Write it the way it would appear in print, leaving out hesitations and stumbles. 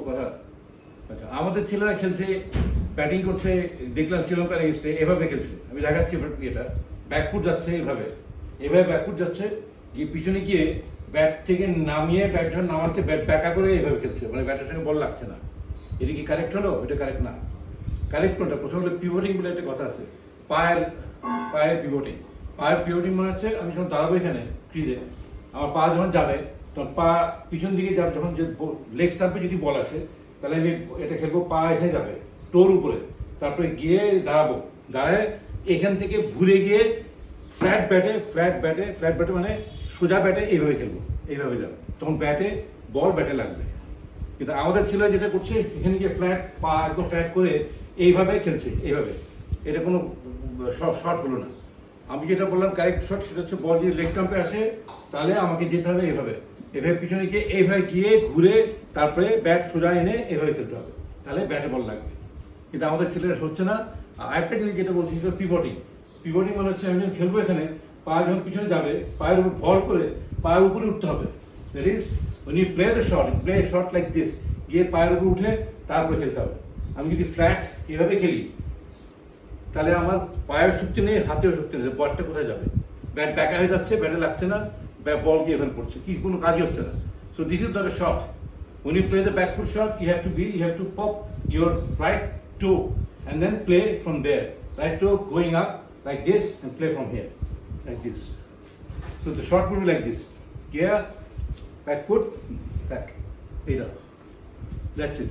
কথা আচ্ছা, আমাদের ছেলেরা খেলছে, ব্যাটিং করছে, দেখলাম শ্রীলঙ্কার এগেন্স্টে এভাবে খেলছে। আমি দেখাচ্ছি এটা, ব্যাকফুট যাচ্ছে এভাবে, এভাবে ব্যাকফুট যাচ্ছে, গিয়ে পিছনে গিয়ে ব্যাট থেকে নামিয়ে ব্যাট যখন নামাচ্ছে ব্যাট ব্যাকা করে এভাবে খেলছে, মানে ব্যাটের সঙ্গে বল লাগছে না। এটা কি কারেক্ট হলো? এটা কারেক্ট না। কারেক্ট কোনটা? প্রথম হলো পিভটিং বলে একটা কথা আছে, পায়ের পায়ের পিভটিং। পায়ের পিভটিং মানে হচ্ছে আমি যখন দাঁড়াবো এখানে ক্রিজে, আমার পা যখন যাবে তখন পা পিছন দিকে যাবে, যখন যে লেগ স্টাম্পে যদি বল আসে তাহলে আমি এটা খেলবো পা এখানে যাবে টোর উপরে, তারপরে গিয়ে দাঁড়াবো, দাঁড়ায় এখান থেকে ঘুরে গিয়ে ফ্ল্যাট ব্যাটে মানে সোজা ব্যাটে এইভাবে খেলবো, এইভাবে যাবে, তখন ব্যাটে বল ব্যাটে লাগবে। কিন্তু আমাদের ছেলেরা যেটা করছে এখানে গিয়ে ফ্ল্যাট পা একদম ফ্ল্যাট করে এইভাবে খেলছে, এইভাবে। এটা কোনো শর্ট হলো না। আমি যেটা বললাম কারেক্ট শট, সেটা হচ্ছে বল যদি লেগ স্টাম্পে আসে তাহলে আমাকে যেতে হবে এভাবে, এভাবে পিছনে গিয়ে এইভাবে গিয়ে ঘুরে তারপরে ব্যাট সোজা এনে এভাবে খেলতে হবে, তাহলে ব্যাটে বল লাগবে। কিন্তু আমাদের ছেলেরা হচ্ছে না। আরেকটা জিনিস যেটা বলছি সেটা পিভটিং। পিভটিং মানে হচ্ছে আমি যখন খেলবো এখানে, পা যখন পিছনে যাবে পায়ের উপর ভর করে পায়ের উপরে উঠতে হবে। That is when you play the shot, play a shot like this, গিয়ে পায়ের উপর উঠে তারপরে খেলতে হবে। আমি যদি ফ্ল্যাট এভাবে খেলি তাহলে আমার পায়ের শক্তি নেই, হাতেও শক্তি নেই, বলটা কোথায় যাবে? ব্যাট ব্যাকা হয়ে যাচ্ছে, ব্যাটে লাগছে না, বল গিয়ে এখানে পড়ছে, কি কোনো কাজই হচ্ছে না। So this is not a shot. When you play the back foot shot, you have to pop your right toe and then play from there. Right toe going up like this and play from here, like this. So the shot will be like this. Here, back foot, back. That's it.